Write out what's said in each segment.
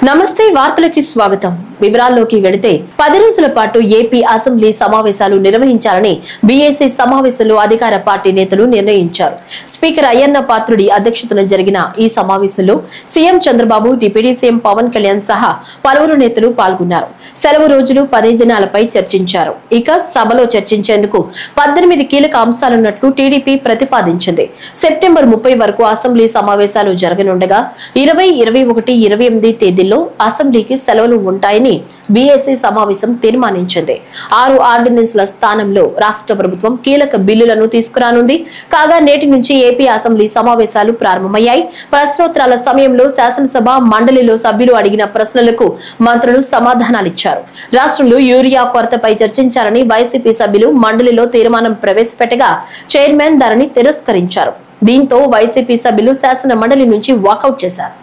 నమస్తే వార్తలకి స్వాగతం వివరాల్లోకి వెళితే 10 రోజుల పాటు ఏపీ అసెంబ్లీ సమావేశాలు నిర్వహించాలని బీఏసీ సమావేశంలో అధికార పార్టీ నేతలు నిర్ణయించారు. స్పీకర్ అయ్యన్న పాత్రుడి అధ్యక్షతన జరిగిన ఈ సమావేశంలో CM Chandrababu, deputy CM Pawan Kalyan సహా పలువురు నేతలు పాల్గొన్నారు. సెలవు రోజులు 10 దినాలపై చర్చించారు. ఇక సభలో చర్చించేందుకు 18 కీలక అంశాలున్నట్లు టీడీపీ ప్రతిపాదించింది. సెప్టెంబర్ 30 వరకు అసెంబ్లీ సమావేశాలు జరగనుండగా 20, 21, 28 తేదీల్లో అసెంబ్లీకి సెలవులు ఉంటాయని బీఏసీ సమావేశం తీర్మానించింది. 6 ఆర్డినెన్స్ల స్థానంలో రాష్ట్ర ప్రభుత్వం కీలక బిల్లులను తీసుకురానుంది. కాగా నేటి నుంచి ఏపీ అసెంబ్లీ సమావేశాలు ప్రారంభమయ్యాయి. ప్రశ్నోత్తరాల సమయంలో శాసనసభ మండలిలో సభ్యులు అడిగిన ప్రశ్నలకు మంత్రులు సమాధానాలిచ్చారు. రాష్ట్రంలో యూరియా కొరతపై చర్చించాలని వైసీపీ సభ్యులు మండలిలో తీర్మానం ప్రవేశపెట్టగా చైర్మన్ దానిని తిరస్కరించారు. దీంతో వైసీపీ సభ్యులు శాసన మండలి నుంచి వాకౌట్ చేశారు.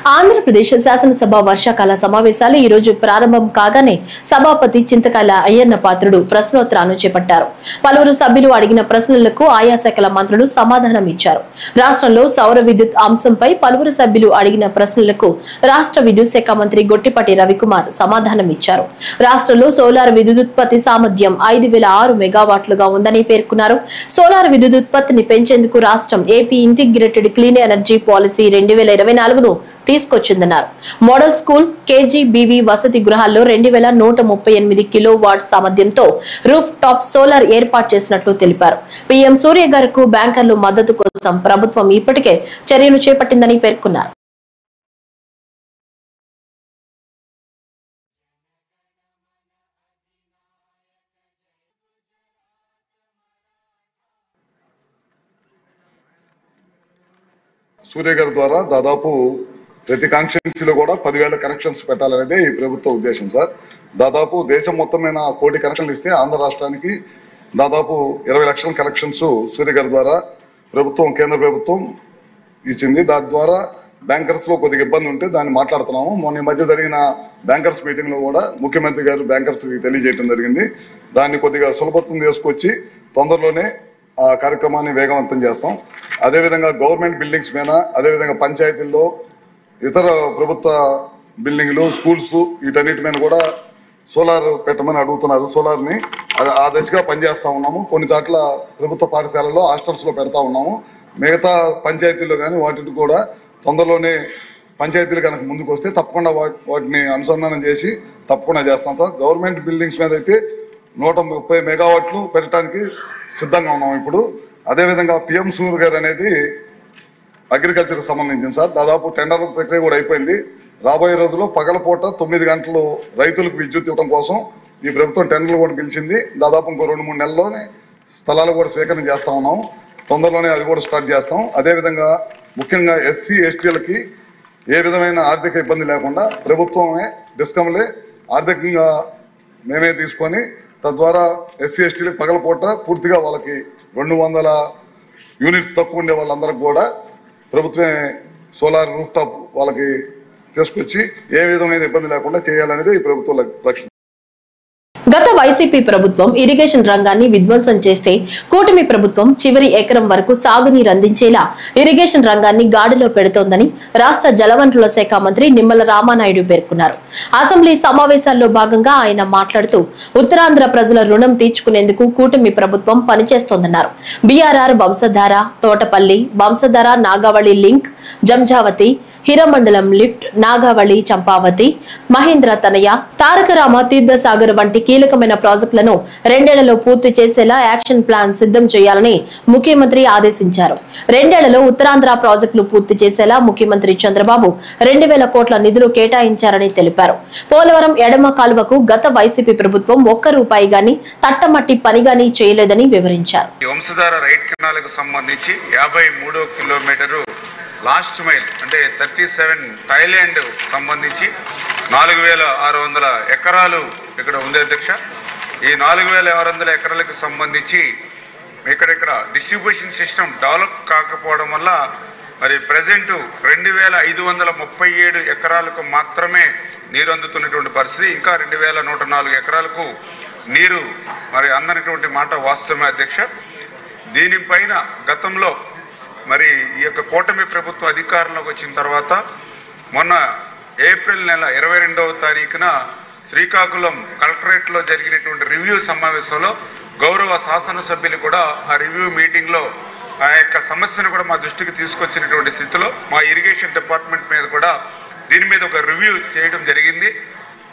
ఆంధ్రప్రదేశ్ శాసనసభ వర్షాకాల సమావేశాలు ఈ రోజు ప్రారంభం కాగానే సభాపతి చింతకాయల అయ్యన్న పాత్రుడు ప్రశ్నోత్తరాలను చేపట్టారు. పలువురు సభ్యులు అడిగిన ప్రశ్నలకు ఆయా శాఖల మంత్రులు సమాధానం ఇచ్చారు. రాష్ట్రంలో సౌర విద్యుత్ అంశంపై పలువురు సభ్యులు అడిగిన ప్రశ్నలకు రాష్ట్ర విద్యుత్ శాఖ మంత్రి గొట్టిపాటి రవికుమార్ సమాధానం ఇచ్చారు. రాష్ట్రంలో సోలార్ విద్యుదుత్పత్తి సామర్థ్యం 5006 మెగావాట్లుగా ఉందని పేర్కొన్నారు. సోలార్ విద్యుదుత్పత్తిని పెంచేందుకు రాష్ట్రం AP integrated clean energy policy 2024ను తీసుకొచ్చిందన్నారు. మోడల్ స్కూల్, కేజీబీవీ వసతి గృహాల్లో 2138 కిలోవాట్ సామర్థ్యంతో రూఫ్ టాప్ సోలార్ ఏర్పాటు చేసినట్లు తెలిపారు. పీఎం సూర్య గారికి బ్యాంకర్లు మద్దతు కోసం ప్రభుత్వం ఇప్పటికే చర్యలు చేపట్టిందని పేర్కొన్నారు. సూర్య గారి ద్వారా దాదాపు ప్రతి కాన్స్టిట్యున్సీలో కూడా 10,000 కనెక్షన్స్ పెట్టాలనేదే ఈ ప్రభుత్వ ఉద్దేశం సార్. దాదాపు దేశం మొత్తం మీద 1 కోటి కనెక్షన్లు ఇస్తే ఆంధ్ర రాష్ట్రానికి దాదాపు 20 లక్షల కనెక్షన్స్ సూర్య గారి ద్వారా కేంద్ర ప్రభుత్వం ఇచ్చింది. దాని ద్వారా బ్యాంకర్స్ లో కొద్దిగా ఇబ్బంది ఉంటే దాన్ని మాట్లాడుతున్నాము. మొన్న ఈ మధ్య జరిగిన బ్యాంకర్స్ మీటింగ్ లో కూడా ముఖ్యమంత్రి గారు బ్యాంకర్స్ తెలియజేయడం జరిగింది. దాన్ని కొద్దిగా సులభత్వం తీసుకొచ్చి తొందరలోనే ఆ కార్యక్రమాన్ని వేగవంతం చేస్తాం. అదేవిధంగా గవర్నమెంట్ బిల్డింగ్స్ మీద, అదేవిధంగా పంచాయతీల్లో ఇతర ప్రభుత్వ బిల్డింగ్లు, స్కూల్స్ వీటన్నిటి మీద కూడా సోలార్ పెట్టమని అడుగుతున్నారు. సోలార్ని ఆ దశగా పనిచేస్తా ఉన్నాము. కొన్ని చోట్ల ప్రభుత్వ పాఠశాలల్లో, హాస్టల్స్ లో పెడతా ఉన్నాము. మిగతా పంచాయతీల్లో కానీ వాటిని కూడా తొందరలోనే పంచాయతీలు కనుక ముందుకు వస్తే తప్పకుండా వాటిని అనుసంధానం చేసి తప్పకుండా చేస్తాం సార్. గవర్నమెంట్ బిల్డింగ్స్ మీద అయితే 130 మెగావాట్లు పెట్టడానికి సిద్ధంగా ఉన్నాం ఇప్పుడు. అదేవిధంగా పిఎం సూర్య గారు అనేది అగ్రికల్చర్కి సంబంధించింది సార్. దాదాపు టెండర్ల ప్రక్రియ కూడా అయిపోయింది. రాబోయే రోజుల్లో పగలపూట 9 గంటలు రైతులకు విద్యుత్ ఇవ్వడం కోసం ఈ ప్రభుత్వం టెండర్లు కూడా పిలిచింది. దాదాపు ఇంకో 2-3 నెలల్లోనే స్థలాలు కూడా స్వీకరణ చేస్తా ఉన్నాం. తొందరలోనే అది కూడా స్టార్ట్ చేస్తాం. అదేవిధంగా ముఖ్యంగా ఎస్సీ ఎస్టీలకి ఏ విధమైన ఆర్థిక ఇబ్బంది లేకుండా ప్రభుత్వమే, డిస్కమ్లే ఆర్థికంగా మేమే తీసుకొని తద్వారా ఎస్సీ ఎస్టీలకు పగలపూట పూర్తిగా వాళ్ళకి 200 యూనిట్స్ తక్కువ ఉండే వాళ్ళందరికి కూడా ప్రభుత్వమే సోలార్ రూఫ్ టాప్ వాళ్ళకి తీసుకొచ్చి ఏ విధమైన ఇబ్బంది లేకుండా చేయాలనేది ఈ ప్రభుత్వం లక్ష్యం. గత వైసీపీ ప్రభుత్వం ఇరిగేషన్ రంగాన్ని విధ్వంసం చేస్తే కూటమి ప్రభుత్వం చివరి ఎకరం వరకు సాగునీరు అందించేలా ఇరిగేషన్ రంగాన్ని గాడిలో పెడుతోందని రాష్ట్ర జలవనరుల శాఖ మంత్రి నిమ్మల రామానాయుడు పేర్కొన్నారు. అసెంబ్లీ సమావేశాల్లో భాగంగా ఆయన మాట్లాడుతూ ఉత్తరాంధ్ర ప్రజల రుణం తీర్చుకునేందుకు కూటమి ప్రభుత్వం పనిచేస్తోందన్నారు. BRR, Vamsadhara, Thotapalli, Vamsadhara, Nagavali link, Janjhavathi, Hiramandalam lift, Nagavali, Champavathi, Mahendra Tanaya, Tarakarama Theerthasagar వంటి కీలకమైన ప్రాజెక్టులను 2 ఏళ్లలో పూర్తి చేసేలా యాక్షన్ ప్లాన్ సిద్ధం చేయాలని ముఖ్యమంత్రి ఆదేశించారు. 2 ఏళ్లలో ఉత్తరాంధ్ర ప్రాజెక్టులు పూర్తి చేసేలా ముఖ్యమంత్రి చంద్రబాబు 2,000 కోట్ల నిధులు కేటాయించారని తెలిపారు. పోలవరం ఎడమ కాలువకు గత వైసీపీ ప్రభుత్వం ₹1 గాని తట్టమట్టి పని గాని చేయలేదని వివరించారు. వంశధార రైట్ కెనాల్కు సంబంధించి 53వ కిలోమీటరు లాస్ట్ మైల్ అంటే 37 థాయిలాండ్ సంబంధించి 4,600 ఎకరాలు ఇక్కడ ఉంది అధ్యక్ష. ఈ 4,600 ఎకరాలకు సంబంధించి ఇక్కడ డిస్ట్రిబ్యూషన్ సిస్టమ్ డెవలప్ కాకపోవడం వల్ల మరి ప్రజెంటు 2537 ఎకరాలకు మాత్రమే నీరు అందుతున్నటువంటి పరిస్థితి. ఇంకా 2104 ఎకరాలకు నీరు మరి అందనటువంటి మాట వాస్తవమే అధ్యక్ష. దీనిపైన గతంలో మరి ఈ యొక్క కూటమి ప్రభుత్వం అధికారంలోకి వచ్చిన తర్వాత మొన్న ఏప్రిల్ నెల 22వ తారీఖున శ్రీకాకుళం కలెక్టరేట్లో జరిగినటువంటి రివ్యూ సమావేశంలో గౌరవ శాసనసభ్యులు కూడా ఆ రివ్యూ మీటింగ్లో ఆ యొక్క సమస్యను కూడా మా దృష్టికి తీసుకొచ్చినటువంటి స్థితిలో మా ఇరిగేషన్ డిపార్ట్మెంట్ మీద కూడా దీని మీద ఒక రివ్యూ చేయడం జరిగింది.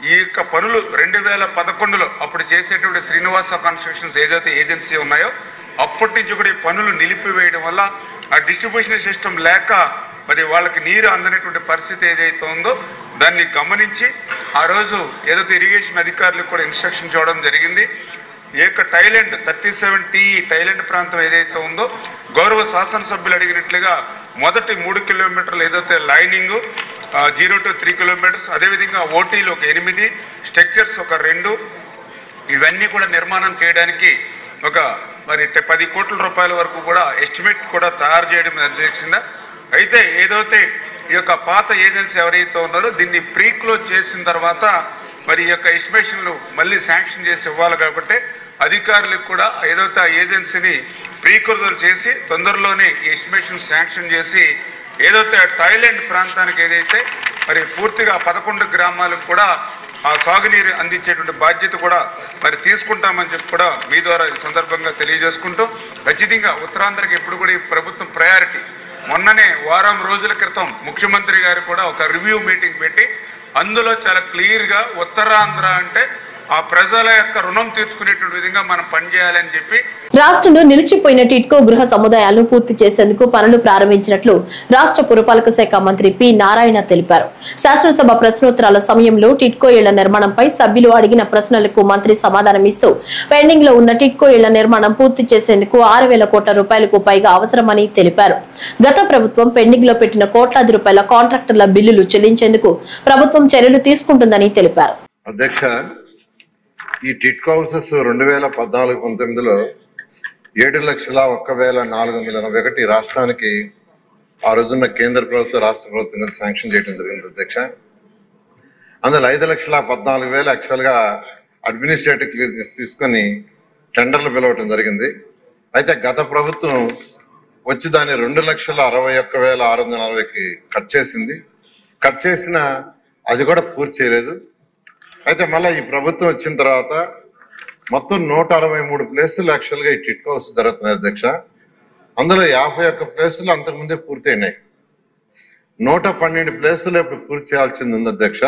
ఈ యొక్క పనులు 2011లో అప్పుడు చేసేటువంటి శ్రీనివాస కన్స్ట్రక్షన్స్ ఏదైతే ఏజెన్సీ ఉన్నాయో అప్పటి నుంచి కూడా ఈ పనులు నిలిపివేయడం వల్ల ఆ డిస్ట్రిబ్యూషన్ సిస్టమ్ లేక మరి వాళ్ళకి నీరు అందనటువంటి పరిస్థితి ఏదైతే ఉందో దాన్ని గమనించి ఆ రోజు ఏదైతే ఇరిగేషన్ అధికారులకు కూడా ఇన్స్ట్రక్షన్ ఇవ్వడం జరిగింది. ఈ యొక్క టైలెండ్ 37T టైలెండ్ ప్రాంతం ఏదైతే ఉందో గౌరవ శాసనసభ్యులు అడిగినట్లుగా మొదటి 3 కిలోమీటర్లు ఏదైతే లైనింగ్ 0 to 3 కిలోమీటర్స్, అదేవిధంగా ఓటీలు ఒక 8, స్ట్రక్చర్స్ ఒక 2, ఇవన్నీ కూడా నిర్మాణం చేయడానికి ఒక మరి 10 కోట్ల రూపాయల వరకు కూడా ఎస్టిమేట్ కూడా తయారు చేయడం అధ్యక్షంగా. అయితే ఏదైతే ఈ యొక్క పాత ఏజెన్సీ ఎవరైతే ఉన్నారో దీన్ని ప్రీ క్లోజ్ చేసిన తర్వాత మరి ఈ యొక్క ఎస్టిమేషన్లు మళ్ళీ శాంక్షన్ చేసి ఇవ్వాలి కాబట్టి అధికారులకు కూడా ఏదైతే ఆ ఏజెన్సీని ప్రీ క్లోజ్ చేసి తొందరలోనే ఈ ఎస్టిమేషన్ శాంక్షన్ చేసి ఏదైతే థాయిలాండ్ ప్రాంతానికి ఏదైతే మరి పూర్తిగా 11 గ్రామాలకు కూడా ఆ సాగునీరు అందించేటువంటి బాధ్యత కూడా మరి తీసుకుంటామని చెప్పి కూడా మీ ద్వారా ఈ సందర్భంగా తెలియజేసుకుంటూ ఖచ్చితంగా ఉత్తరాంధ్రకి ఎప్పుడు కూడా ఈ ప్రభుత్వం ప్రయారిటీ. మొన్ననే వారం రోజుల క్రితం ముఖ్యమంత్రి గారు కూడా ఒక రివ్యూ మీటింగ్ పెట్టి అందులో చాలా క్లియర్గా ఉత్తరాంధ్ర అంటే ఆ ప్రజల యొక్క రుణం తీర్చుకునేటువంటి విధంగా మనం పనిచేయాలని చెప్పి రాష్ట్రంలో నిలిచిపోయిన టిట్కో గృహ సముదాయాలను పూర్తి చేసేందుకు పనులు ప్రారంభించినట్లు రాష్ట్ర పురపాలక శాఖ మంత్రి పి నారాయణ తెలిపారు. శాసనసభ ప్రశ్నోత్తరాల సమయంలో టిట్కో ఇళ్ల నిర్మాణంపై సభ్యులు అడిగిన ప్రశ్నలకు మంత్రి సమాధానం ఇస్తూ పెండింగ్ లో ఉన్న టిట్కో ఇళ్ల నిర్మాణం పూర్తి చేసేందుకు 6,000 కోట్ల రూపాయలకు పైగా అవసరమని తెలిపారు. గత ప్రభుత్వం పెండింగ్ లో పెట్టిన కోట్లాది రూపాయల కాంట్రాక్టర్ల బిల్లులు చెల్లించేందుకు ప్రభుత్వం చర్యలు తీసుకుంటుందని తెలిపారు. అధ్యక్ష, ఈ టిట్కో హౌసెస్ 2014-19లో 7,01,481 రాష్ట్రానికి ఆ రోజున్న కేంద్ర ప్రభుత్వం రాష్ట్ర ప్రభుత్వం కలిసి శాంక్షన్ చేయడం జరిగింది అధ్యక్ష. అందులో 5,14,000 యాక్చువల్ గా అడ్మినిస్ట్రేటివ్ క్లియరెన్స్ తీసుకొని టెండర్లు పిలవటం జరిగింది. అయితే గత ప్రభుత్వం వచ్చి దాన్ని 2,61,640కి కట్ చేసింది. కట్ చేసిన అది కూడా పూర్తి చేయలేదు. అయితే మళ్ళీ ఈ ప్రభుత్వం వచ్చిన తర్వాత మొత్తం 163 ప్లేసులు యాక్చువల్గా ఈ టిట్కో హౌస్ జరుగుతున్నాయి అధ్యక్ష. అందులో 51 ప్లేసులు అంతకుముందే పూర్తయినాయి. 112 ప్లేసులు ఇప్పుడు పూర్తి చేయాల్సింది ఉంది అధ్యక్ష.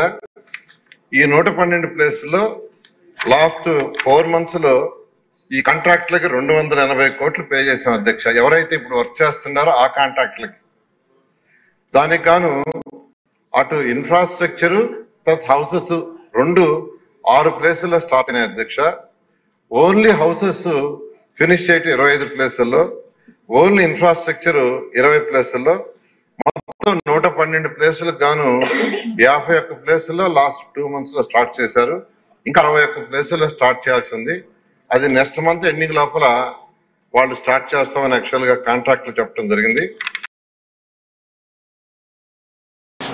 ఈ 112 ప్లేసుల్లో లాస్ట్ 4 months లో ఈ కాంట్రాక్టులకి 280 కోట్లు పే చేసాం అధ్యక్ష. ఎవరైతే ఇప్పుడు వర్క్ చేస్తున్నారో ఆ కాంట్రాక్టులకి. దానికి గాను అటు ఇన్ఫ్రాస్ట్రక్చరు ప్లస్ హౌసెస్ 6 ప్లేసుల్లో స్టార్ట్ అయినాయి అధ్యక్ష. ఓన్లీ హౌసెస్ ఫినిష్ చేయటం 25 ప్లేసుల్లో, ఓన్లీ ఇన్ఫ్రాస్ట్రక్చర్ 20 ప్లేసుల్లో, మొత్తం 112 ప్లేసులకు గాను 51 ప్లేసుల్లో లాస్ట్ 2 months లో స్టార్ట్ చేశారు. ఇంకా 61 ప్లేసుల్లో స్టార్ట్ చేయాల్సి ఉంది. అది నెక్స్ట్ మంత్ ఎండింగ్ లోపల వాళ్ళు స్టార్ట్ చేస్తామని యాక్చువల్ గా కాంట్రాక్ట్లు చెప్పడం జరిగింది.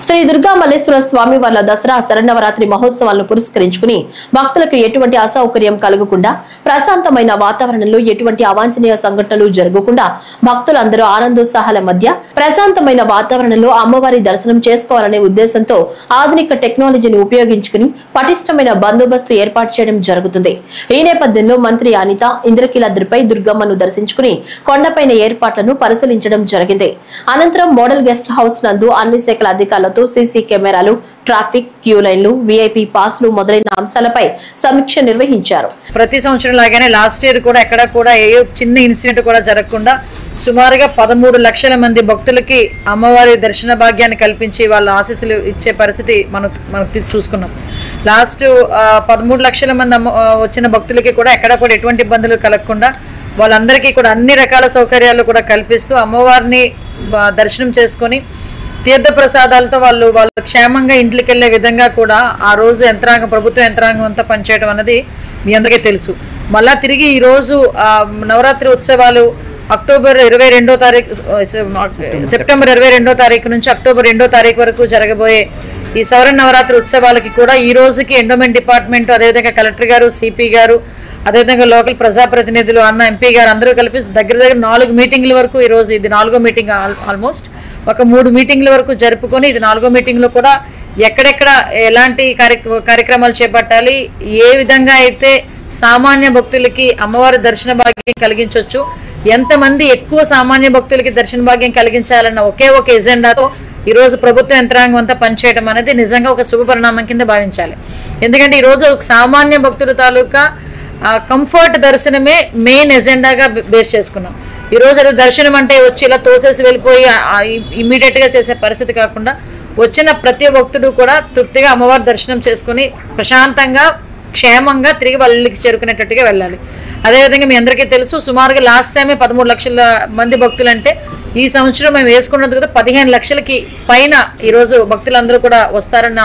శ్రీ దుర్గా మల్లేశ్వర స్వామి వార్ల దసరా శరన్నవరాత్రి మహోత్సవాలను పురస్కరించుకుని భక్తులకు ఎటువంటి అసౌకర్యం కలగకుండా ప్రశాంతమైన వాతావరణంలో ఎటువంటి అవాంఛనీయ సంఘటనలు జరగకుండా భక్తులందరూ ఆనందోత్సాహాల మధ్య ప్రశాంతమైన వాతావరణంలో అమ్మవారి దర్శనం చేసుకోవాలనే ఉద్దేశంతో ఆధునిక టెక్నాలజీని ఉపయోగించుకుని పటిష్టమైన బందోబస్తు ఏర్పాటు చేయడం జరుగుతుంది. ఈ నేపథ్యంలో మంత్రి అనిత ఇంద్రకీలాద్రిపై దుర్గమ్మను దర్శించుకుని కొండపైన ఏర్పాట్లను పరిశీలించడం జరిగింది. అనంతరం మోడల్ గెస్ట్ హౌస్ నందు అన్ని శాఖల అధికారులతో సీసీ కెమెరాలు, ట్రాఫిక్, క్యూ లైన్లు, వీఐపీ పాస్లు మొదలైన అంశాలపై సమీక్ష నిర్వహించారు. ప్రతి సంవత్సరం లాగానే లాస్ట్ ఇయర్ కూడా ఎక్కడ కూడా ఏ చిన్న ఇన్సిడెంట్ కూడా జరగకుండా సుమారుగా 13 లక్షల మంది భక్తులకి అమ్మవారి దర్శన భాగ్యాన్ని కల్పించి వాళ్ళ ఆశీస్సులు ఇచ్చే పరిస్థితి మనం చూసుకున్నాం. లాస్ట్ 13 లక్షల మంది వచ్చిన భక్తులకి కూడా ఎక్కడ కూడా ఎటువంటి ఇబ్బందులు కలగకుండా వాళ్ళందరికీ కూడా అన్ని రకాల సౌకర్యాలు కూడా కల్పిస్తూ అమ్మవారిని దర్శనం చేసుకొని తీర్థ ప్రసాదాలతో వాళ్ళు క్షేమంగా ఇంట్లోకి వెళ్లే విధంగా కూడా ఆ రోజు ప్రభుత్వ యంత్రాంగం అంతా పనిచేయడం అన్నది మీ అందరికీ తెలుసు. మళ్ళా తిరిగి ఈ రోజు నవరాత్రి ఉత్సవాలు అక్టోబర్ 22వ తారీఖు సెప్టెంబర్ 22వ తారీఖు నుంచి అక్టోబర్ 2వ తారీఖు వరకు జరగబోయే ఈ సౌర నవరాత్రి ఉత్సవాలకి కూడా ఈ రోజుకి ఎండోమెంట్ డిపార్ట్మెంట్, అదేవిధంగా కలెక్టర్ గారు, సిపి గారు, అదేవిధంగా లోకల్ ప్రజాప్రతినిధులు, అన్న ఎంపీ గారు అందరూ కలిపి దగ్గర 4 మీటింగ్ల వరకు, ఈరోజు ఇది 4వ మీటింగ్, ఆల్మోస్ట్ ఒక 3 మీటింగ్ల వరకు జరుపుకొని ఇది 4వ మీటింగ్లో కూడా ఎక్కడెక్కడ ఎలాంటి కార్యక్రమాలు చేపట్టాలి, ఏ విధంగా అయితే సామాన్య భక్తులకి అమ్మవారి దర్శన భాగ్యం కలిగించవచ్చు, ఎంతమంది ఎక్కువ సామాన్య భక్తులకి దర్శన భాగ్యం కలిగించాలన్న ఒకే ఒక ఎజెండాతో ఈరోజు ప్రభుత్వ యంత్రాంగం అంతా పనిచేయడం అనేది నిజంగా ఒక శుభ పరిణామం కింద భావించాలి. ఎందుకంటే ఈరోజు సామాన్య భక్తుల తాలూకా కంఫర్ట్ దర్శనమే మెయిన్ ఎజెండాగా బేస్ చేసుకున్నాం. ఈరోజు అది దర్శనం అంటే వచ్చి ఇలా తోసేసి వెళ్ళిపోయి ఇమ్మీడియట్గా చేసే పరిస్థితి కాకుండా వచ్చిన ప్రతి భక్తుడు కూడా తృప్తిగా అమ్మవారి దర్శనం చేసుకుని ప్రశాంతంగా క్షేమంగా తిరిగి వాళ్ళ ఇళ్ళకి చేరుకునేటట్టుగా వెళ్ళాలి. అదేవిధంగా మీ అందరికీ తెలుసు, సుమారుగా లాస్ట్ టైమే 13 లక్షల మంది భక్తులు అంటే ఈ సంవత్సరం మేము వేసుకున్నది కదా 15 లక్షలకి పైన ఈరోజు భక్తులందరూ కూడా వస్తారన్న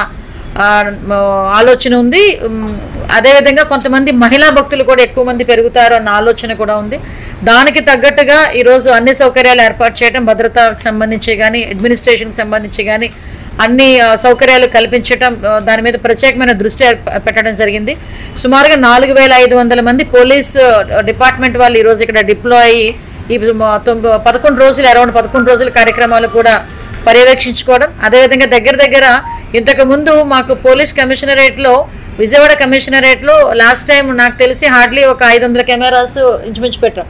ఆలోచన ఉంది. అదేవిధంగా కొంతమంది మహిళా భక్తులు కూడా ఎక్కువ మంది పెరుగుతారు అన్న ఆలోచన కూడా ఉంది. దానికి తగ్గట్టుగా ఈరోజు అన్ని సౌకర్యాలు ఏర్పాటు చేయడం, భద్రతకు సంబంధించి కానీ అడ్మినిస్ట్రేషన్కి సంబంధించి కానీ అన్ని సౌకర్యాలు కల్పించడం, దాని మీద ప్రత్యేకమైన దృష్టి పెట్టడం జరిగింది. సుమారుగా 4500 మంది పోలీస్ డిపార్ట్మెంట్ వాళ్ళు ఈరోజు ఇక్కడ డిప్లాయ్ అయ్యి ఈ 11 రోజులు అరౌండ్ 11 రోజుల కార్యక్రమాలు కూడా పర్యవేక్షించుకోవడం. అదేవిధంగా దగ్గర ఇంతకు ముందు మాకు పోలీస్ కమిషనరేట్లో, విజయవాడ కమిషనరేట్లో లాస్ట్ టైం నాకు తెలిసి హార్డ్లీ ఒక 500 కెమెరాస్ ఇంచుమించు పెట్టాం.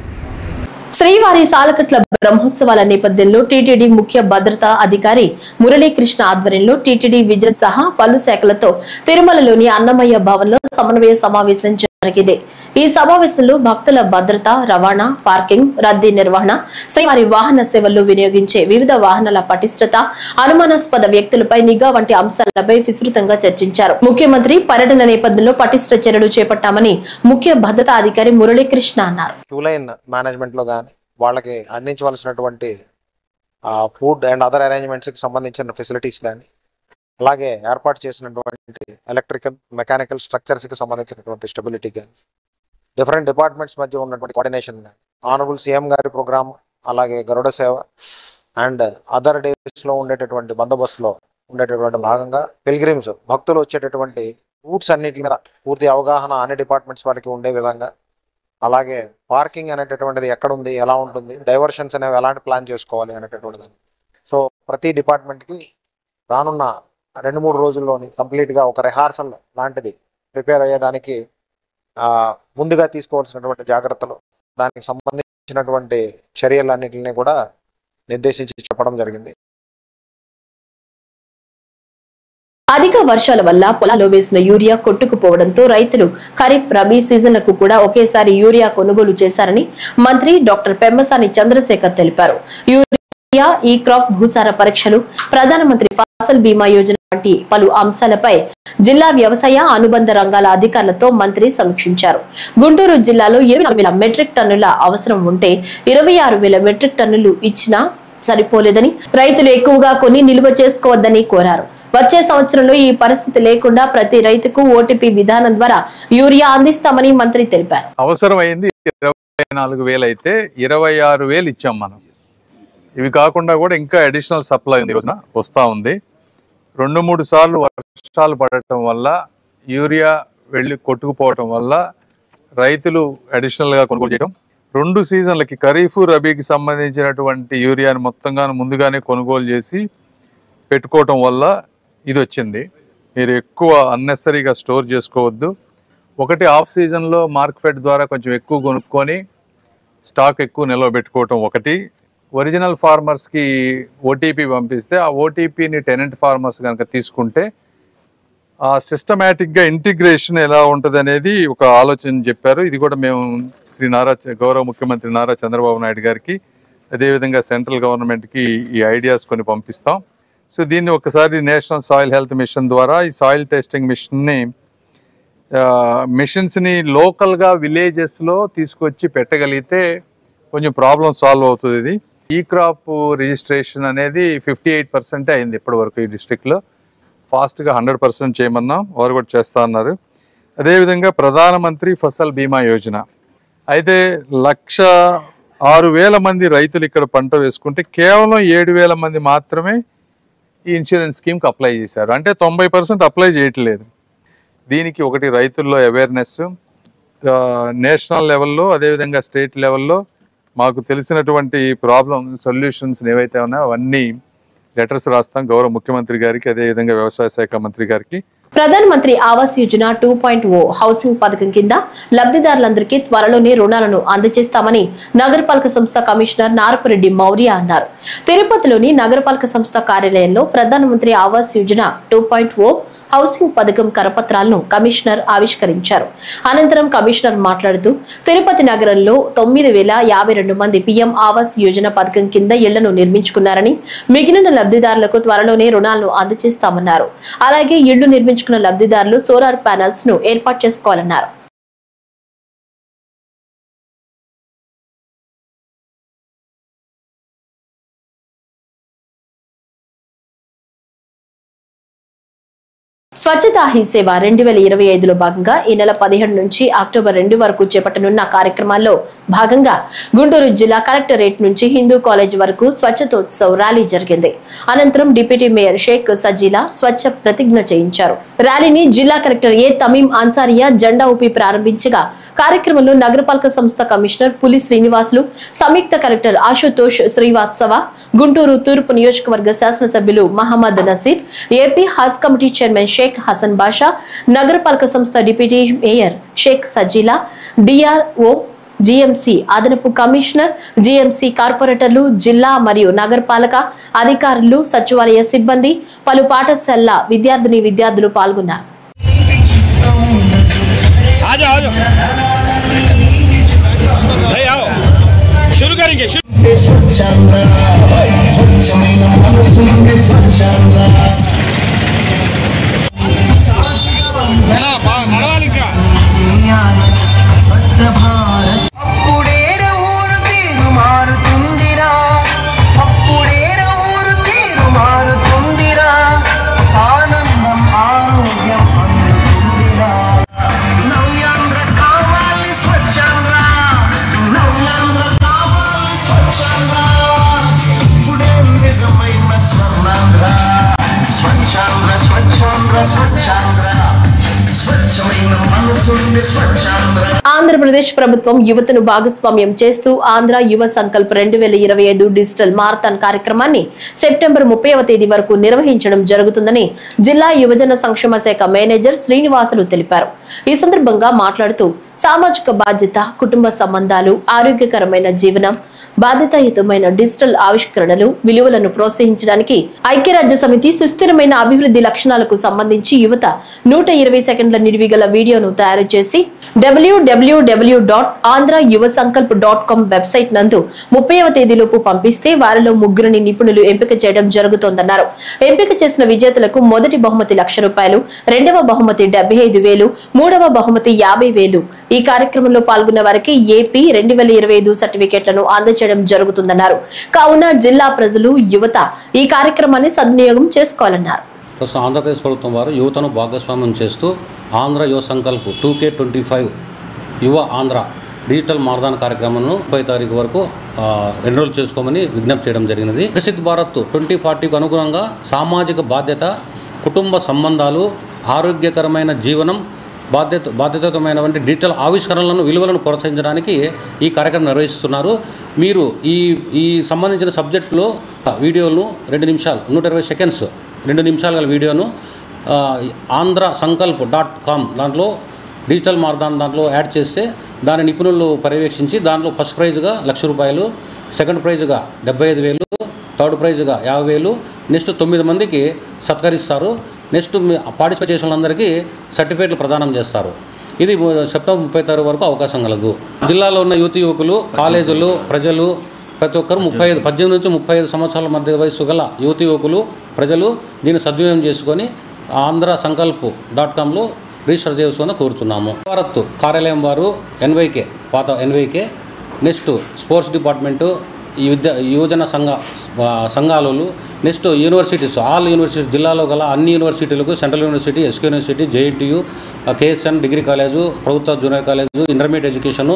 శ్రీవారి సాలకట్ల బ్రహ్మోత్సవాల నేపథ్యంలో టీటీడీ ముఖ్య భద్రతా అధికారి మురళీకృష్ణ ఆధ్వర్యంలో టీటీడీ విజిలెన్స్ సహా పలు శాఖలతో తిరుమలలోని అన్నమయ్య భవన్లో సమన్వయ సమావేశం జరిగింది. ఈ సమావేశంలో భక్తుల భద్రత, రవాణా, పార్కింగ్, రద్దీ నిర్వహణ, శ్రీవారి వాహన సేవల్లో వినియోగించే వివిధ వాహనాల పటిష్టత, అనుమానాస్పద వ్యక్తులపై నిఘా వంటి అంశాలపై విస్తృతంగా చర్చించారు. ముఖ్యమంత్రి పర్యటన నేపథ్యంలో పటిష్ట చర్యలు చేపట్టామని ముఖ్య భద్రతా అధికారి మురళీకృష్ణ అన్నారు. వాళ్ళకి అందించవలసినటువంటి ఫుడ్ అండ్ అదర్ అరేంజ్మెంట్స్కి సంబంధించిన ఫెసిలిటీస్ కానీ, అలాగే ఏర్పాటు చేసినటువంటి ఎలక్ట్రికల్, మెకానికల్ స్ట్రక్చర్స్కి సంబంధించినటువంటి స్టెబిలిటీ కానీ, డిఫరెంట్ డిపార్ట్మెంట్స్ మధ్య ఉన్నటువంటి కోఆర్డినేషన్ కానీ, ఆనరబుల్ సీఎం గారి ప్రోగ్రామ్, అలాగే గరుడ సేవ అండ్ అదర్ డేస్లో ఉండేటటువంటి బందోబస్తులో ఉండేటటువంటి భాగంగా పిల్గ్రిమ్స్ భక్తులు వచ్చేటటువంటి రూట్స్ అన్నిటి మీద పూర్తి అవగాహన అన్ని డిపార్ట్మెంట్స్ వారికి ఉండే విధంగా, అలాగే పార్కింగ్ అనేటటువంటిది ఎక్కడ ఉంది, ఎలా ఉంటుంది, డైవర్షన్స్ అనేవి ఎలాంటి ప్లాన్ చేసుకోవాలి అనేటటువంటిది. సో ప్రతి డిపార్ట్మెంట్కి రానున్న 2-3 రోజుల్లోని కంప్లీట్గా ఒక రిహార్సల్ లాంటిది ప్రిపేర్ అయ్యేదానికి ముందుగా తీసుకోవాల్సినటువంటి జాగ్రత్తలు, దానికి సంబంధించినటువంటి చర్యలన్నింటినీ కూడా నిర్దేశించి చెప్పడం జరిగింది. అధిక వర్షాల వల్ల పొలాల్లో వేసిన యూరియా కొట్టుకుపోవడంతో రైతులు ఖరీఫ్, రబీ సీజన్లకు కూడా ఒకేసారి యూరియా కొనుగోలు చేశారని మంత్రి డాక్టర్ పెమ్మసాని చంద్రశేఖర్ తెలిపారు. యూరియా, ఈ క్రాప్ భూసార పరీక్షలు, ప్రధానమంత్రి ఫసల్ బీమా యోజన వంటి పలు అంశాలపై జిల్లా వ్యవసాయ అనుబంధ రంగాల అధికారులతో మంత్రి సమీక్షించారు. గుంటూరు జిల్లాలో 24,000 మెట్రిక్ టన్నుల అవసరం ఉంటే 26,000 మెట్రిక్ టన్నులు ఇచ్చినా సరిపోలేదని, రైతులు ఎక్కువగా కొని నిల్వ చేసుకోవద్దని కోరారు. వచ్చే సంవత్సరంలో ఈ పరిస్థితి లేకుండా ప్రతి రైతుకు ఓటీపీ విధానం ద్వారా యూరియా అందిస్తామని మంత్రి తెలిపారు. అవసరమైంది 24,000 అయితే 26,000 ఇచ్చాం మనం. ఇవి కాకుండా కూడా ఇంకా అడిషనల్ సప్లై వస్తా ఉంది. 2-3 సార్లు వర్షాలు పడటం వల్ల యూరియా వెళ్ళి కొట్టుకుపోవటం వల్ల రైతులు అడిషనల్ గా కొనుగోలు చేయడం, 2 సీజన్లకి ఖరీఫ్, రబీకి సంబంధించినటువంటి యూరియాని మొత్తంగా ముందుగానే కొనుగోలు చేసి పెట్టుకోవటం వల్ల ఇది వచ్చింది. మీరు ఎక్కువ అన్నెసరీగా స్టోర్ చేసుకోవద్దు. ఒకటి ఆఫ్ సీజన్లో మార్కెట్ ద్వారా కొంచెం ఎక్కువ కొనుక్కొని స్టాక్ ఎక్కువ నిల్వ పెట్టుకోవటం ఒకటి. ఒరిజినల్ ఫార్మర్స్కి ఓటీపీ పంపిస్తే ఆ ఓటీపీని టెనెంట్ ఫార్మర్స్ కనుక తీసుకుంటే ఆ సిస్టమేటిక్గా ఇంటిగ్రేషన్ ఎలా ఉంటుంది అనేది ఒక ఆలోచన చెప్పారు. ఇది కూడా మేము గౌరవ ముఖ్యమంత్రి నారా చంద్రబాబు నాయుడు గారికి, అదేవిధంగా సెంట్రల్ గవర్నమెంట్కి ఈ ఐడియాస్ కొన్ని పంపిస్తాం. సో దీన్ని ఒకసారి నేషనల్ సాయిల్ హెల్త్ మిషన్ ద్వారా ఈ సాయిల్ టెస్టింగ్ మిషన్స్ని లోకల్గా విలేజెస్లో తీసుకొచ్చి పెట్టగలిగితే కొంచెం ప్రాబ్లం సాల్వ్ అవుతుంది. ఇది ఈ క్రాప్ రిజిస్ట్రేషన్ అనేది 58% అయింది ఇప్పటి వరకు ఈ డిస్ట్రిక్ట్లో. ఫాస్ట్గా 100% చేయమన్నాం, వారు కూడా చేస్తా అన్నారు. అదేవిధంగా ప్రధానమంత్రి ఫసల్ బీమా యోజన అయితే 6,000 మంది రైతులు ఇక్కడ పంట వేసుకుంటే కేవలం 7,000 మంది మాత్రమే ఈ ఇన్సూరెన్స్ స్కీమ్కి అప్లై చేశారు. అంటే 90% అప్లై చేయట్లేదు. దీనికి ఒకటి రైతుల్లో అవేర్నెస్, నేషనల్ లెవెల్లో అదేవిధంగా స్టేట్ లెవెల్లో మాకు తెలిసినటువంటి ప్రాబ్లమ్ సొల్యూషన్స్ ఏవైతే ఉన్నాయో అవన్నీ లెటర్స్ రాస్తాం గౌరవ ముఖ్యమంత్రి గారికి, అదేవిధంగా వ్యవసాయ శాఖ మంత్రి గారికి. ప్రధాన మంత్రి ఆవాస్ యోజన 2.0 హౌసింగ్ పథకం కింద లబ్ధిదారులందరికీ త్వరలోనే రుణాలను అందజేస్తామని నగరపాలక సంస్థ కమిషనర్ నారపురెడ్డి మౌర్య అన్నారు. తిరుపతిలోని నగరపాలక సంస్థ కార్యాలయంలో ప్రధాన మంత్రి ఆవాస్ యోజన 2.0 హౌసింగ్ పథకం కరపత్రాలను కమిషనర్ ఆవిష్కరించారు. అనంతరం కమిషనర్ మాట్లాడుతూ తిరుపతి నగరంలో 9,052 మంది పీఎం ఆవాస్ యోజన పథకం కింద ఇళ్లను నిర్మించుకున్నారని, మిగిలిన లబ్ధిదారులకు త్వరలోనే రుణాలను అందజేస్తామన్నారు. అలాగే ఇళ్లు నిర్మించుకున్న లబ్ధిదారులు సోలార్ ప్యానెల్స్ ను ఏర్పాటు చేసుకోవాలన్నారు. స్వచ్ఛతా హీ సేవ 2025లో భాగంగా ఈ నెల 17 నుంచి అక్టోబర్ 2 వరకు చేపట్టనున్న కార్యక్రమాల్లో భాగంగా గుంటూరు జిల్లా కలెక్టరేట్ నుంచి హిందూ కాలేజ్ వరకు స్వచ్ఛతోత్సవ్ ర్యాలీ జరిగింది. అనంతరం డిప్యూటీ మేయర్ షేక్ సజీలా స్వచ్ఛ ప్రతిజ్ఞ చేయించారు. ర్యాలీని జిల్లా కలెక్టర్ ఏ తమీం అన్సారియా జెండా ఊపి ప్రారంభించగా కార్యక్రమంలో నగరపాలక సంస్థ కమిషనర్ పులి శ్రీనివాసులు, సంయుక్త కలెక్టర్ ఆశుతోష్ శ్రీవాత్సవ, గుంటూరు తూర్పు నియోజకవర్గ శాసనసభ్యులు Mohammed Naseer, AP Haj committee chairman Sheikh Hasan Basha, నగరపాలక సంస్థ deputy mayor Sheikh Sajila, DRO, GMC అదనపు కమిషనర్, జీఎంసీ కార్పొరేటర్లు, జిల్లా మరియు నగరపాలక అధికారులు, సచివాలయ సిబ్బంది, పలు పాఠశాలల విద్యార్థులు పాల్గొన్నారు. ఆంధ్రప్రదేశ్ ప్రభుత్వం యువతను భాగస్వామ్యం చేస్తూ ఆంధ్ర యువ సంకల్ప్ 2025 డిజిటల్ మారథాన్ కార్యక్రమాన్ని సెప్టెంబర్ 30వ తేదీ వరకు నిర్వహించడం జరుగుతుందని జిల్లా యువజన సంక్షేమ శాఖ మేనేజర్ శ్రీనివాసులు తెలిపారు. ఈ సందర్భంగా మాట్లాడుతూ సామాజిక బాధ్యత, కుటుంబ సంబంధాలు, ఆరోగ్యకరమైన జీవనం, బాధ్యతాయుతమైన డిజిటల్ ఆవిష్కరణలు, విలువలను ప్రోత్సహించడానికి ఐక్యరాజ్య సమితి సుస్థిరమైన అభివృద్ధి లక్షణాలకు సంబంధించి యువత 120 సెకండ్ల నిడివిగల వీడియోను తయారు చేసి www.andhrayuvasankalp.com వెబ్సైట్ నందు 30వ తేదీలోపు పంపిస్తే వారిలో 3 నిపుణులు ఎంపిక చేయడం జరుగుతోందన్నారు. ఎంపిక చేసిన విజేతలకు మొదటి బహుమతి ₹1,00,000, రెండవ బహుమతి 75,000, మూడవ బహుమతి 50,000. ఈ కార్యక్రమంలో పాల్గొన్న వారికి ఏపీ 2025 సర్టిఫికెట్లను అందజేయడం జరుగుతుందన్నారు. కావున జిల్లా ప్రజలు, యువత ఈ కార్యక్రమాన్ని సద్వినియోగం చేసుకోవాలన్నారు. ఆంధ్రప్రదేశ్ ప్రభుత్వం వారు యువతను భాగస్వామ్యం చేస్తూ ఆంధ్ర యువ సంకల్ప్ 2K25 యువ ఆంధ్ర డిజిటల్ మారథాన్ కార్యక్రమంను 30వ తారీఖు వరకు ఎన్రోల్ చేసుకోమని విజ్ఞప్తి చేయడం జరిగినది. వికసిత్ భారత్ 2040కు అనుగుణంగా సామాజిక బాధ్యత, కుటుంబ సంబంధాలు, ఆరోగ్యకరమైన జీవనం, బాధ్యతమైనటువంటి డిజిటల్ ఆవిష్కరణలను, విలువలను ప్రోత్సహించడానికి ఈ కార్యక్రమం నిర్వహిస్తున్నారు. మీరు ఈ సంబంధించిన సబ్జెక్టులో వీడియోను 2 నిమిషాలు 120 సెకండ్స్ 2 నిమిషాల గల వీడియోను andhrasankalp.com దాంట్లో డిజిటల్ మారథాన్ దాంట్లో యాడ్ చేస్తే దాని నిపుణులు పర్యవేక్షించి దాంట్లో ఫస్ట్ ప్రైజ్గా ₹1,00,000, సెకండ్ ప్రైజ్గా 75,000, థర్డ్ ప్రైజ్గా 50,000, నెక్స్ట్ 9 మందికి సత్కరిస్తారు. నెక్స్ట్ పార్టిసిపేట్ చేసిన వాళ్ళందరికీ సర్టిఫికేట్లు ప్రదానం చేస్తారు. ఇది సెప్టెంబర్ 30 తారీఖు వరకు అవకాశం కలదు. జిల్లాలో ఉన్న యువకులు, కాలేజీలు, ప్రజలు ప్రతి ఒక్కరు 18 నుంచి 35 సంవత్సరాల మధ్య వయసు గల యువకులు, ప్రజలు దీన్ని సద్వినియోగం చేసుకొని andhrasankalp.comలో రిజిస్టర్ చేసుకొని కోరుతున్నాము. భారత్ కార్యాలయం వారు ఎన్వైకే, పాత ఎన్వైకే, నెక్స్ట్ స్పోర్ట్స్ డిపార్ట్మెంటు, ఈ యువజన సంఘాలు, నెక్స్ట్ యూనివర్సిటీస్, ఆల్ యూనివర్సిటీస్, జిల్లాలో గల అన్ని యూనివర్సిటీలకు, central university, SK university, JNTU, KSN degree college, ప్రభుత్వ జూనియర్ కాలేజు, ఇంటర్మీడియట్ ఎడ్యుకేషను,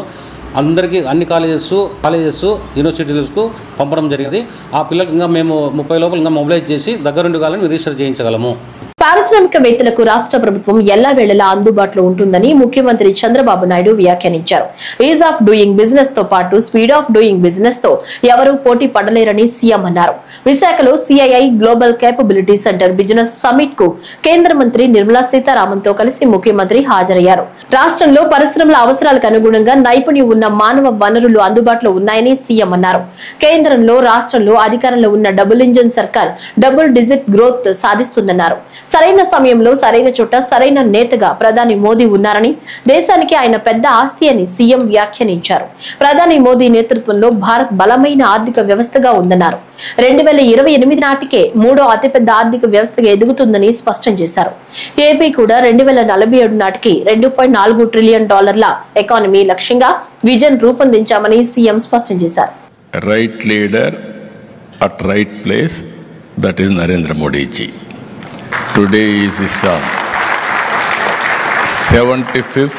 అందరికీ అన్ని కాలేజెస్ యూనివర్సిటీస్కు పంపడం జరిగింది. ఆ పిల్లలకు ఇంకా మేము 30 లోపల ఇంకా మొబిలైజ్ చేసి దగ్గరుండి కాలని రిజిస్టర్ చేయించగలము. పారిశ్రామికవేత్తలకు రాష్ట్ర ప్రభుత్వం ఎల్లవేళలా అందుబాటులో ఉంటుందని ముఖ్యమంత్రి చంద్రబాబు నాయుడు వ్యాఖ్యానించారు. ఈజ్ ఆఫ్ డూయింగ్ బిజినెస్ తో పాటు స్పీడ్ ఆఫ్ డూయింగ్ బిజినెస్ తో ఎవరూ పోటీ పడలేరని సీఎం అన్నారు. విశాఖలో CII global capability centre business summit కు కేంద్ర మంత్రి నిర్మలా సీతారామన్ తో కలిసి ముఖ్యమంత్రి హాజరయ్యారు. రాష్ట్రంలో పరిశ్రమల అవసరాలకు అనుగుణంగా నైపుణ్యం ఉన్న మానవ వనరులు అందుబాటులో ఉన్నాయని సీఎం అన్నారు. కేంద్రంలో రాష్ట్రంలో అధికారంలో ఉన్న డబుల్ ఇంజిన్ సర్కార్ డబుల్ డిజిట్ గ్రోత్ సాధిస్తుందన్నారు. సరైన సమయంలో సరైన చోట సరైన నేతగా ప్రధాని మోదీ ఉన్నారని, దేశానికి ఆయన పెద్ద ఆస్తి అని సీఎం వ్యాఖ్యానించారు. ప్రధాని మోదీ నేతృత్వంలో భారత్ బలమైన ఆర్థిక వ్యవస్థగా ఉందన్నారు. 2028 నాటికే 3వ అతిపెద్ద ఆర్థిక వ్యవస్థగా ఎదుగుతుందని స్పష్టం చేశారు. ఏపీ కూడా 2047 నాటికి $2.4 ట్రిలియన్ ఎకానమీ లక్ష్యంగా విజన్ రూపొందించామని సీఎం స్పష్టం చేశారు. Right leader at right place, that is Narendra Modi ji. Today is his 75th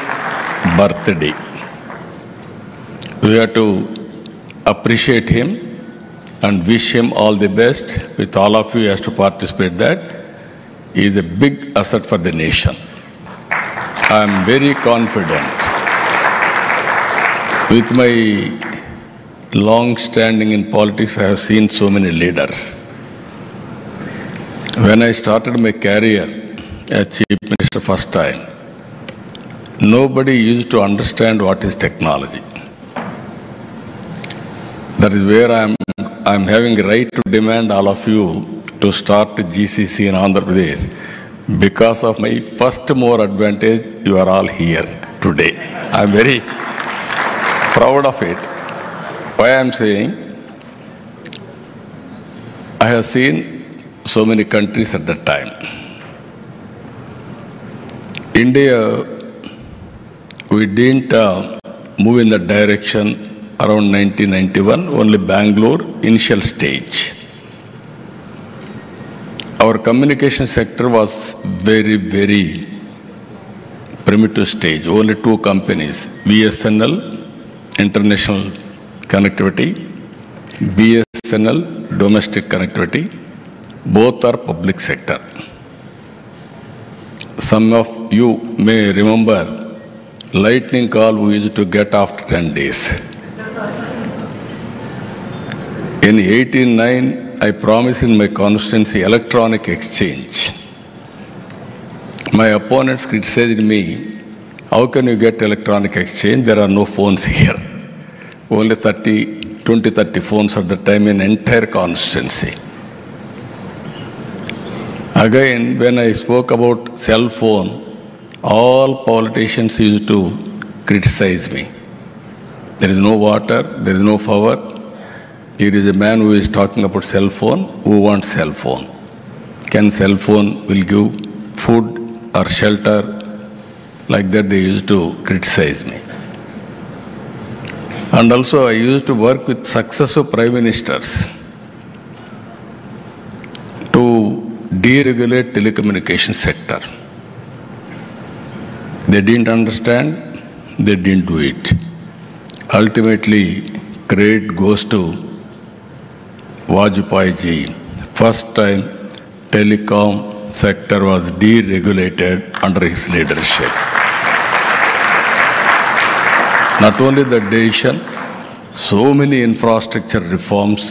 birthday. We have to appreciate him and wish him all the best. With all of you has to participate that. He is a big asset for the nation. I am very confident. With my long standing in politics, I have seen so many leaders. When I started my career as Chief Minister first time, nobody used to understand what is technology. That is where I am having the right to demand all of you to start GCC in Andhra Pradesh. Because of my first more advantage, you are all here today. I am very proud of it. Why I am saying, I have seen so many countries at that time. India, we didn't move in that direction around 1991, only Bangalore, initial stage. Our communication sector was very, very primitive stage. Only 2 companies, BSNL, international connectivity, BSNL, domestic connectivity. Both are public sector. Some of you may remember lightning call we used to get after 10 days. In 1889, I promised in my constituency electronic exchange. My opponents criticized me, how can you get electronic exchange? There are no phones here. Only 20-30 phones at the time in entire constituency. Again, when I spoke about cell phone, all politicians used to criticize me. There is no water, there is no power. Here is a man who is talking about cell phone, who wants cell phone. Can cell phone will give food or shelter? Like that they used to criticize me. And also I used to work with successive prime ministers to deregulate telecommunication sector. They didn't understand, they didn't do it. Ultimately, credit goes to Vajpayee ji. First time telecom sector was deregulated under his leadership. Not only the decision, so many infrastructure reforms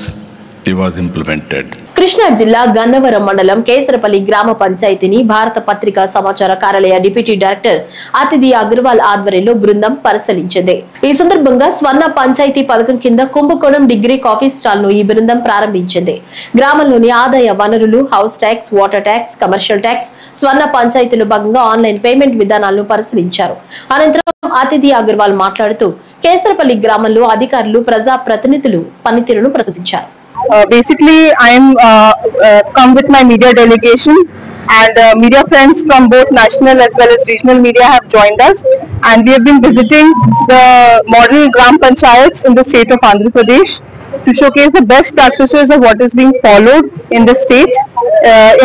he was implemented. Krishna జిల్లా గన్నవరం మండలం కేసరపల్లి గ్రామ పంచాయతీని భారత పత్రికా సమాచార కార్యాలయ deputy director అతిథి అగర్వాల్ ఆధ్వర్యంలో బృందం పరిశీలించింది. ఈ సందర్భంగా స్వర్ణ పంచాయతీ పథకం కింద కుంభకోణం డిగ్రీ కాఫీ స్టాల్ ను ఈ బృందం ప్రారంభించింది. గ్రామంలోని ఆదాయ వనరులు, house tax, water tax, commercial tax, స్వర్ణ పంచాయతీలో భాగంగా ఆన్లైన్ పేమెంట్ విధానాలను పరిశీలించారు. అనంతరం అతిథి అగర్వాల్ మాట్లాడుతూ కేసరపల్లి గ్రామంలో అధికారులు, ప్రజా ప్రతినిధులు పనితీరును ప్రశంసించారు. Basically, I'm come with my media delegation, and media friends from both national as well as regional media have joined us, and we have been visiting the model Gram Panchayats in the state of Andhra Pradesh to showcase the best practices of what is being followed in the state.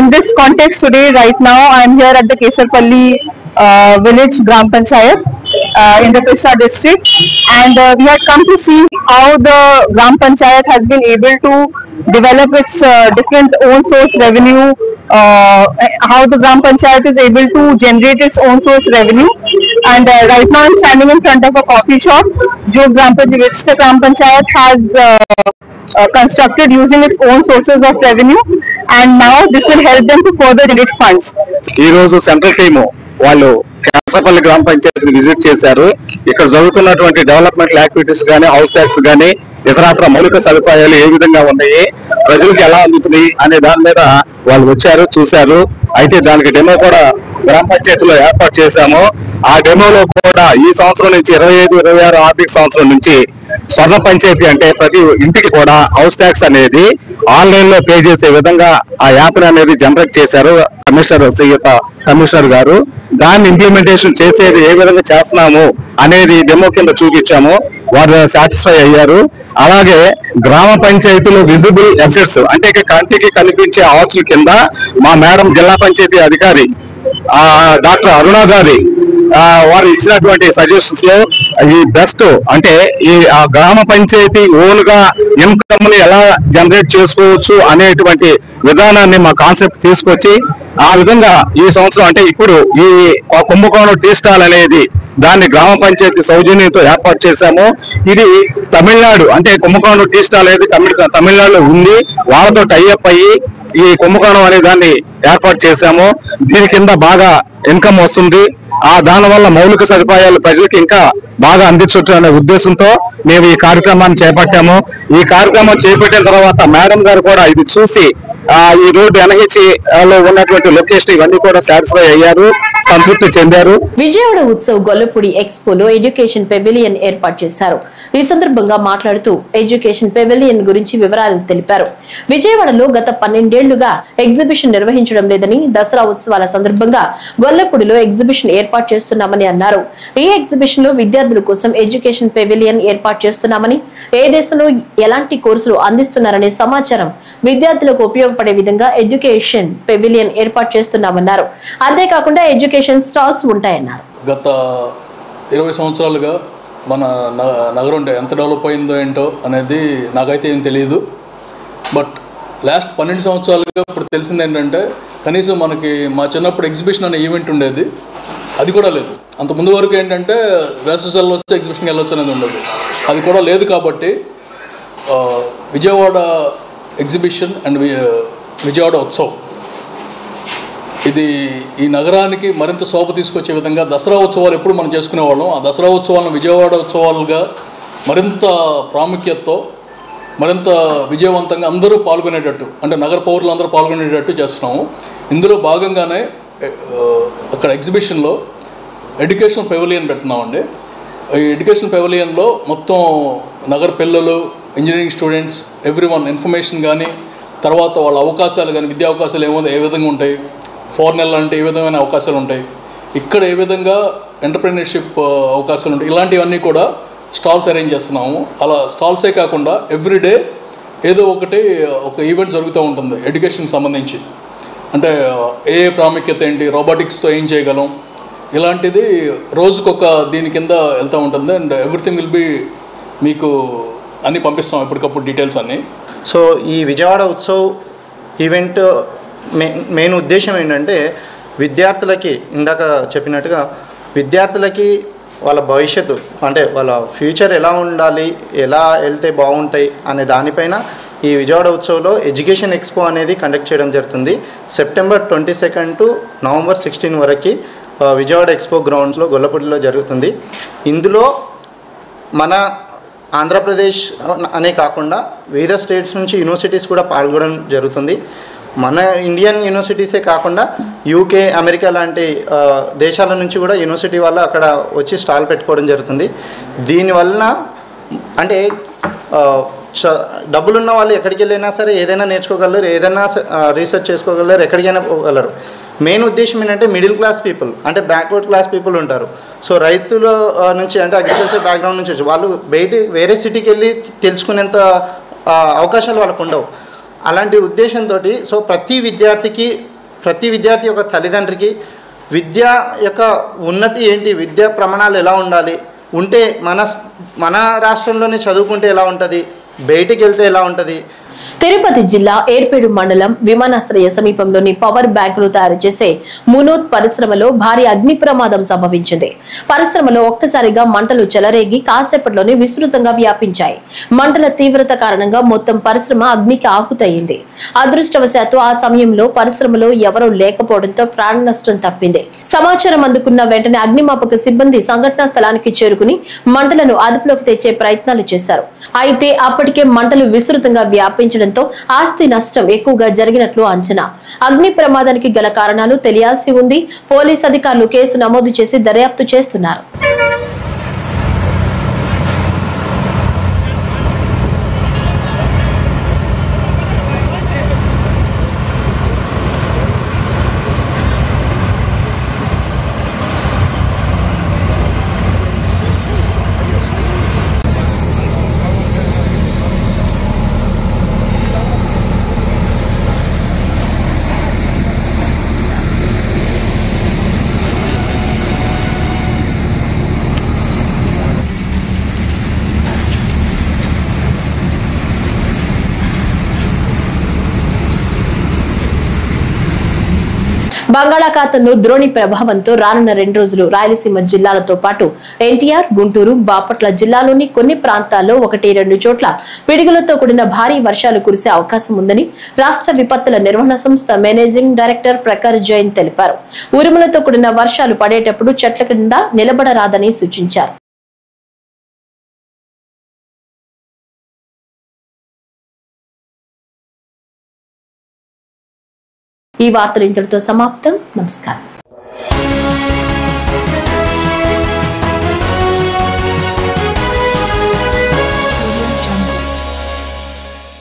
In this context today, right now, I am here at the Kesarpalli village Gram Panchayat. in the Krishna district, and we had come to see how the Gram Panchayat has been able to develop its different own source revenue, how the Gram Panchayat is able to generate its own source revenue. And right now I'm standing in front of a coffee shop which the Gram Panchayat has constructed using its own sources of revenue, and now this will help them to further generate funds. ఈ రోజు central team వాళ్ళు కేసరపల్లి గ్రామ పంచాయతీని visit చేశారు. ఇక్కడ జరుగుతున్నటువంటి development activities కానీ, house tax కానీ, ఇతరత్ర మౌలిక సదుపాయాలు ఏ విధంగా ఉన్నాయి, ప్రజలకు ఎలా అందుతున్నాయి అనే దాని మీద వాళ్ళు వచ్చారు, చూశారు. అయితే దానికి డెమో కూడా గ్రామ పంచాయతీలో ఏర్పాటు చేశాము. ఆ డెమోలో కూడా ఈ సంవత్సరం నుంచి 25-26 ఆర్థిక సంవత్సరం నుంచి స్వర్ణ పంచాయతీ అంటే ప్రతి ఇంటికి కూడా హౌస్ ట్యాక్స్ అనేది ఆన్లైన్ లో పే చేసే విధంగా ఆ యాప్ అనేది జనరేట్ చేశారు కమిషనర్ గారు. దాన్ని ఇంప్లిమెంటేషన్ చేసేది ఏ విధంగా చేస్తున్నాము అనేది డెమో కింద చూపించాము. వారు సాటిస్ఫై అయ్యారు. అలాగే గ్రామ పంచాయతీలో విజిబుల్ అసెట్స్ అంటే కంటికి కనిపించే ఆస్తుల కింద మా మేడం జిల్లా పంచాయతీ అధికారి డాక్టర్ అరుణ గారి వారు ఇచ్చినటువంటి సజెషన్స్ లో ఈ బెస్ట్ అంటే ఈ గ్రామ పంచాయతీ ఓన్ గా ఇన్కమ్ ని ఎలా జనరేట్ చేసుకోవచ్చు అనేటువంటి విధానాన్ని మా కాన్సెప్ట్ తీసుకొచ్చి ఆ విధంగా ఈ సంవత్సరం అంటే ఇప్పుడు ఈ కుంభకోణం టీ స్టాల్ అనేది దాన్ని గ్రామ పంచాయతీ సౌజన్యంతో ఏర్పాటు చేశాము. ఇది తమిళనాడు అంటే కుంభకోణం టీ స్టాల్ అనేది తమిళనాడులో ఉంది. వాళ్ళతో టైఅప్ అయ్యి ఈ కుంభకోణం అనే దాన్ని ఏర్పాటు చేశాము. దీని కింద బాగా ఇన్కమ్ వస్తుంది. దాని వల్ల మౌలిక సదుపాయాలు ప్రజలకు ఇంకా బాగా అందించవచ్చు అనే ఉద్దేశంతో మేము ఈ కార్యక్రమాన్ని చేపట్టాము. ఈ కార్యక్రమం చేపట్టిన తర్వాత మేడం గారు కూడా ఇది చూసి ఈ రోడ్డు ఎన్హెచ్ లో ఉన్నటువంటి లొకేషన్ ఇవన్నీ కూడా సాటిస్ఫై అయ్యారు, సంతృప్తి చెందారు. విజయవాడ ఉత్సవ్ గొల్లపూడి ఎక్స్పోలో ఎడ్యుకేషన్ పెవిలియన్ ఏర్పాటు చేశారు. ఈ సందర్భంగా మాట్లాడుతూ ఎడ్యుకేషన్ పెవిలియన్ గురించి వివరాలు తెలిపారు. విజయవాడలో గత 12 ఏళ్లుగా ఎగ్జిబిషన్ నిర్వహించడం లేదని, దసరా ఉత్సవాల సందర్భంగా గొల్లపూడిలో ఎగ్జిబిషన్ ఏర్పాటు చేస్తున్నామని అన్నారు. ఈ ఎగ్జిబిషన్ లో విద్యార్థుల కోసం ఎడ్యుకేషన్ పెవిలియన్ ఏర్పాటు చేస్తున్నామని, ఏ దేశంలో ఎలాంటి కోర్సులు అందిస్తున్నారనే సమాచారం విద్యార్థులకు ఉపయోగపడే విధంగా ఎడ్యుకేషన్ పెవిలియన్ ఏర్పాటు చేస్తున్నామన్నారు. అంతేకాకుండా ఎడ్యుకేషన్ స్టాల్స్ ఉంటాయన్నారు. గత 20 సంవత్సరాలుగా మన నగరం ఎంత డెవలప్ అయిందో ఏంటో అనేది నాకైతే ఏం తెలియదు. బట్ లాస్ట్ 12 సంవత్సరాలుగా ఇప్పుడు తెలిసింది ఏంటంటే కనీసం మనకి మా చిన్నప్పుడు ఎగ్జిబిషన్ అనే ఈవెంట్ ఉండేది, అది కూడా లేదు. అంత ముందు వరకు ఏంటంటే వేసవిలో వస్తే ఎగ్జిబిషన్కి వెళ్ళొచ్చు అనేది ఉండదు, అది కూడా లేదు. కాబట్టి విజయవాడ ఎగ్జిబిషన్ అండ్ విజయవాడ ఉత్సవ్ ఇది ఈ నగరానికి మరింత శోభ తీసుకొచ్చే విధంగా దసరా ఉత్సవాలు ఎప్పుడు మనం చేసుకునేవాళ్ళం, ఆ దసరా ఉత్సవాలను విజయవాడ ఉత్సవాలుగా మరింత ప్రాముఖ్యతతో మరింత విజయవంతంగా అందరూ పాల్గొనేటట్టు అంటే నగర పౌరులు అందరూ పాల్గొనేటట్టు చేస్తున్నాము. ఇందులో భాగంగానే అక్కడ ఎగ్జిబిషన్లో ఎడ్యుకేషన్ పెవిలియన్ పెడుతున్నామండి. ఈ ఎడ్యుకేషన్ పెవిలియన్లో మొత్తం నగర పిల్లలు, ఇంజనీరింగ్ స్టూడెంట్స్, ఎవ్రీవన్ ఇన్ఫర్మేషన్ కానీ, తర్వాత వాళ్ళ అవకాశాలు కానీ, విద్యా అవకాశాలు ఏ విధంగా ఉంటాయి, ఫారెన్ అంటే ఏ విధమైన అవకాశాలు ఉంటాయి, ఇక్కడ ఏ విధంగా ఎంటర్ప్రెన్యూర్షిప్ అవకాశాలు ఉంటాయి, ఇలాంటివన్నీ కూడా స్టాల్స్ అరేంజ్ చేస్తున్నాము. అలా స్టాల్సే కాకుండా ఎవ్రీడే ఏదో ఒక ఈవెంట్ జరుగుతూ ఉంటుంది ఎడ్యుకేషన్కి సంబంధించి. అంటే ఏ ప్రాముఖ్యత ఏంటి, రోబోటిక్స్తో ఏం చేయగలం, ఇలాంటిది రోజుకొక దీని కింద వెళ్తూ ఉంటుంది. అండ్ ఎవ్రీథింగ్ విల్ బీ మీకు అన్నీ పంపిస్తాం ఎప్పటికప్పుడు డీటెయిల్స్ అన్నీ. సో ఈ విజయవాడ ఉత్సవ్ ఈవెంట్ మెయిన్ ఉద్దేశం ఏంటంటే విద్యార్థులకి ఇందాక చెప్పినట్టుగా విద్యార్థులకి వాళ్ళ భవిష్యత్తు అంటే వాళ్ళ ఫ్యూచర్ ఎలా ఉండాలి, ఎలా వెళ్తే బాగుంటాయి అనే దానిపైన ఈ విజయవాడ ఉత్సవ్లో ఎడ్యుకేషన్ ఎక్స్పో అనేది కండక్ట్ చేయడం జరుగుతుంది. సెప్టెంబర్ 22 టు నవంబర్ 16 వరకు విజయవాడ ఎక్స్పో గ్రౌండ్స్లో గొల్లపూడిలో జరుగుతుంది. ఇందులో మన ఆంధ్రప్రదేశ్ అనే కాకుండా వివిధ స్టేట్స్ నుంచి యూనివర్సిటీస్ కూడా పాల్గొనడం జరుగుతుంది. మన ఇండియన్ యూనివర్సిటీసే కాకుండా యూకే, అమెరికా లాంటి దేశాల నుంచి కూడా యూనివర్సిటీ వాళ్ళు అక్కడ వచ్చి స్టాల్ పెట్టుకోవడం జరుగుతుంది. దీనివలన అంటే డబ్బులున్న వాళ్ళు ఎక్కడికి వెళ్ళినా సరే ఏదైనా నేర్చుకోగలరు, ఏదైనా రీసెర్చ్ చేసుకోగలరు, ఎక్కడికైనా పోగలరు. మెయిన్ ఉద్దేశం ఏంటంటే మిడిల్ క్లాస్ పీపుల్ అంటే బ్యాక్వర్డ్ క్లాస్ పీపుల్ ఉంటారు. సో రైతుల నుంచి అంటే అగ్రికల్చర్ బ్యాక్గ్రౌండ్ నుంచి వచ్చి వాళ్ళు వేరే సిటీకి వెళ్ళి తెలుసుకునేంత అవకాశాలు వాళ్ళకు ఉండవు. అలాంటి ఉద్దేశంతో సో ప్రతి విద్యార్థి యొక్క తల్లిదండ్రికి విద్య యొక్క ఉన్నతి ఏంటి, విద్యా ప్రమాణాలు ఎలా ఉండాలి, ఉంటే మన రాష్ట్రంలోనే చదువుకుంటే ఎలా ఉంటుంది, బయటికి వెళ్తే ఎలా ఉంటుంది. తిరుపతి జిల్లా ఏర్పేడు మండలం విమానాశ్రయ సమీపంలోని పవర్ బ్యాంకులు తయారు చేసే మునోత్ పరిశ్రమలో భారీ అగ్ని ప్రమాదం సంభవించింది. పరిశ్రమలో ఒక్కసారిగా మంటలు చెలరేగి కాసేపట్లోనే విస్తృతంగా వ్యాపించాయి. మంటల తీవ్రత కారణంగా మొత్తం పరిశ్రమ అగ్నికి ఆహుతయింది. అదృష్టవశాత్తు ఆ సమయంలో పరిశ్రమలో ఎవరూ లేకపోవడంతో ప్రాణ నష్టం తప్పింది. సమాచారం అందుకున్న వెంటనే అగ్నిమాపక సిబ్బంది సంఘటనా స్థలానికి చేరుకుని మంటలను అదుపులోకి తెచ్చే ప్రయత్నాలు చేశారు. అయితే అప్పటికే మంటలు విస్తృతంగా వ్యాపించడంతో ఆస్తి నష్టం ఎక్కువగా జరిగినట్లు అంచనా. అగ్ని ప్రమాదానికి గల కారణాలు తెలియాల్సి ఉంది. పోలీస్ అధికారులు కేసు నమోదు చేసి దర్యాప్తు చేస్తున్నారు. బంగాళాఖాతంలో ద్రోణి ప్రభావంతో రానున్న 2 రోజులు రాయలసీమ జిల్లాలతో పాటు ఎన్టీఆర్, గుంటూరు, బాపట్ల జిల్లాలోని కొన్ని ప్రాంతాల్లో 1-2 చోట్ల పిడుగులతో కూడిన భారీ వర్షాలు కురిసే అవకాశం ఉందని రాష్ట్ర విపత్తుల నిర్వహణ సంస్థ మేనేజింగ్ డైరెక్టర్ ప్రఖర్ జైన్ తెలిపారు. ఉరుములతో కూడిన వర్షాలు పడేటప్పుడు చెట్ల కింద నిలబడరాదని సూచించారు. ఈ వార్తలు ఇంతటితో సమాప్తం. నమస్కారం.